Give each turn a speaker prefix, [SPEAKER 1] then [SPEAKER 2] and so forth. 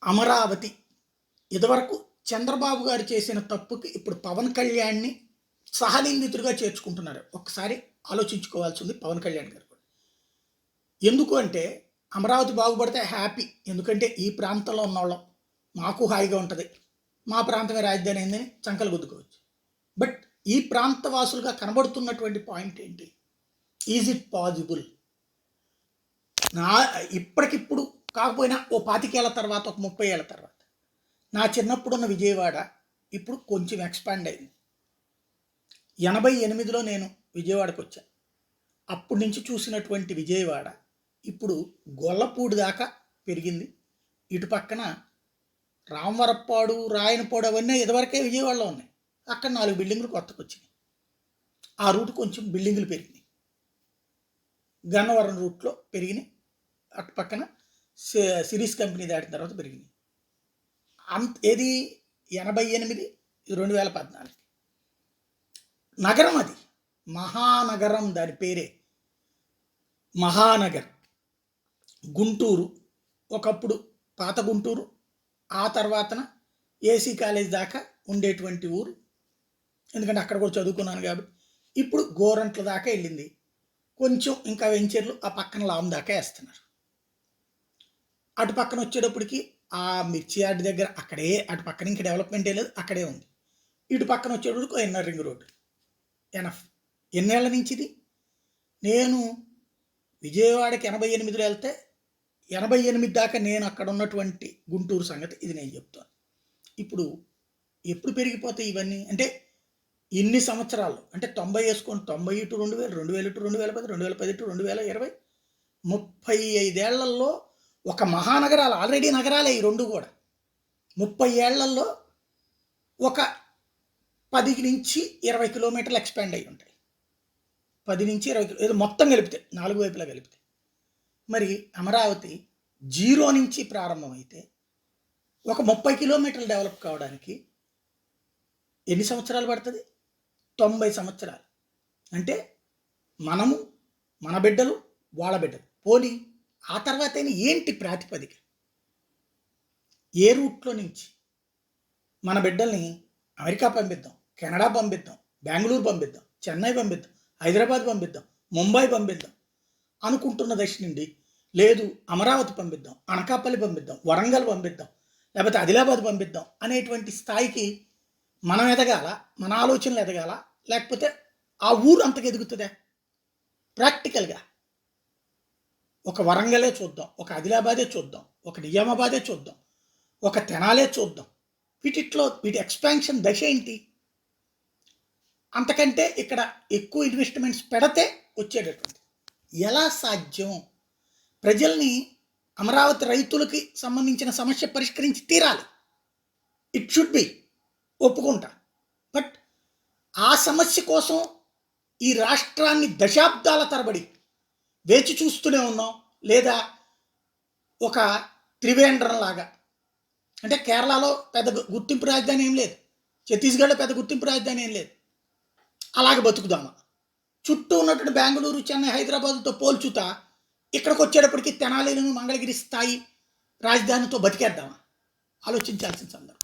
[SPEAKER 1] అమరావతి ఇదివరకు చంద్రబాబు గారు చేసిన తప్పుకి ఇప్పుడు పవన్ కళ్యాణ్ని సహనిందితుడిగా చేర్చుకుంటున్నారు. ఒక్కసారి ఆలోచించుకోవాల్సి ఉంది పవన్ కళ్యాణ్ గారు కూడా. ఎందుకు అంటే అమరావతి బాగుపడితే హ్యాపీ, ఎందుకంటే ఈ ప్రాంతంలో ఉన్నవాళ్ళం మాకు హాయిగా ఉంటుంది, మా ప్రాంతమే రాజధాని అయిందని చంకలు గుద్దుకోవచ్చు. బట్ ఈ ప్రాంత వాసులుగా కనబడుతున్నటువంటి పాయింట్ ఏంటి? Is it possible? ఇప్పటికిప్పుడు కాకపోయినా ఓ 25 ఏళ్ల తర్వాత, ఒక 30 ఏళ్ల తర్వాత నా చిన్నప్పుడున్న విజయవాడ ఇప్పుడు కొంచెం ఎక్స్పాండ్ అయింది. 88లో నేను విజయవాడకు వచ్చాను. అప్పటి నుంచి చూసినటువంటి విజయవాడ ఇప్పుడు గొల్లపూడి దాకా పెరిగింది. ఇటు పక్కన రామవరప్పాడు, రాయనపాడు అవన్నీ ఇదివరకే విజయవాడలో ఉన్నాయి. అక్కడ 4 బిల్డింగులు కొత్తకు వచ్చినాయి. ఆ రూట్ కొంచెం బిల్డింగులు పెరిగినాయి. గన్నవరం రూట్లో పెరిగినాయి. అటు పక్కన సిరీస్ కంపెనీ దాటిన తర్వాత పెరిగినాయి. ఏది 88, 2014 నగరం, అది మహానగరం, దాని పేరే మహానగర్. గుంటూరు ఒకప్పుడు పాత గుంటూరు, ఆ తర్వాతన ఏసీ కాలేజ్ దాకా ఉండేటువంటి ఊరు, ఎందుకంటే అక్కడ కూడా చదువుకున్నాను కాబట్టి. ఇప్పుడు గోరంట్ల దాకా వెళ్ళింది. కొంచెం ఇంకా వెంచర్లు ఆ పక్కన లాం దాకా వేస్తున్నారు. అటు పక్కన వచ్చేటప్పటికి ఆ మిర్చి యార్డ్ దగ్గర అక్కడే, అటు పక్కన ఇంకా డెవలప్మెంటే లేదు, అక్కడే ఉంది. ఇటు పక్కన వచ్చేటప్పటికి ఎన్ఆర్ రింగ్ రోడ్డు. ఎనఫ్. ఎన్నేళ్ల నుంచి ఇది? నేను విజయవాడకి 88లో వెళ్తే 88 దాకా నేను అక్కడ ఉన్నటువంటి గుంటూరు సంగతి ఇది నేను చెప్తాను. ఇప్పుడు ఎప్పుడు పెరిగిపోతాయి ఇవన్నీ అంటే ఇన్ని సంవత్సరాలు, అంటే 90 వేసుకోండి, 90 టు 2000, 2000 టు 2010, 2010 టు 2020, 35 ఏళ్లలో ఒక మహానగరాలు, ఆల్రెడీ నగరాలే ఈ రెండు కూడా. 30 ఏళ్లలో ఒక 10 నుంచి 20 కిలోమీటర్లు ఎక్స్పాండ్ అయ్యి ఉంటాయి. 10 నుంచి 20 ఏదో మొత్తం కలిపితే, 4 వైపులా కలిపితే. మరి అమరావతి 0 నుంచి ప్రారంభమైతే ఒక 30 కిలోమీటర్లు డెవలప్ కావడానికి ఎన్ని సంవత్సరాలు పడుతుంది? 90 సంవత్సరాలు. అంటే మనము, మన బిడ్డలు, వాళ్ళ బిడ్డలు, పోనీ ఆ తర్వాత ఏంటి ప్రాతిపదిక? ఏ రూట్లో నుంచి మన బిడ్డల్ని అమెరికా పంపిద్దాం, కెనడా పంపిద్దాం, బెంగళూరు పంపిద్దాం, చెన్నై పంపిద్దాం, హైదరాబాద్ పంపిద్దాం, ముంబై పంపిద్దాం అనుకుంటున్న దశ నుండి, లేదు అమరావతి పంపిద్దాం, అనకాపల్లి పంపిద్దాం, వరంగల్ పంపిద్దాం, లేకపోతే ఆదిలాబాద్ పంపిద్దాం అనేటువంటి స్థాయికి మనం ఎదగాల, మన ఆలోచనలు ఎదగాల, లేకపోతే ఆ ఊరు అంతకు ఎదుగుతుందా? ప్రాక్టికల్గా ఒక వరంగలే చూద్దాం, ఒక ఆదిలాబాదే చూద్దాం, ఒక నిజామాబాదే చూద్దాం, ఒక తెనాలే చూద్దాం. వీటి ఎక్స్పాన్షన్ దశ ఏంటి? అంతకంటే ఇక్కడ ఎక్కువ ఇన్వెస్ట్మెంట్స్ పెడితే వచ్చేటటువంటి ఎలా సాధ్యం? ప్రజల్ని, అమరావతి రైతులకి సంబంధించిన సమస్య పరిష్కరించి తీరాలి. ఇట్ షుడ్ బి, ఒప్పుకుంటా. బట్ ఆ సమస్య కోసం ఈ రాష్ట్రాన్ని దశాబ్దాల తరబడి వేచి చూస్తూనే ఉన్నాం. లేదా ఒక త్రివేంద్రం లాగా, అంటే కేరళలో పెద్ద గుర్తింపు రాజధాని ఏం లేదు, ఛత్తీస్గఢ్లో పెద్ద గుర్తింపు రాజధాని ఏం లేదు, అలాగే బతుకుదామా? చుట్టూ ఉన్నటువంటి బెంగళూరు, చెన్నై, హైదరాబాద్తో పోల్చుతా ఇక్కడికి వచ్చేటప్పటికి తెనాలిను, మంగళగిరి స్థాయి రాజధానితో బతికేద్దామా? ఆలోచించాల్సిన సందర్భం.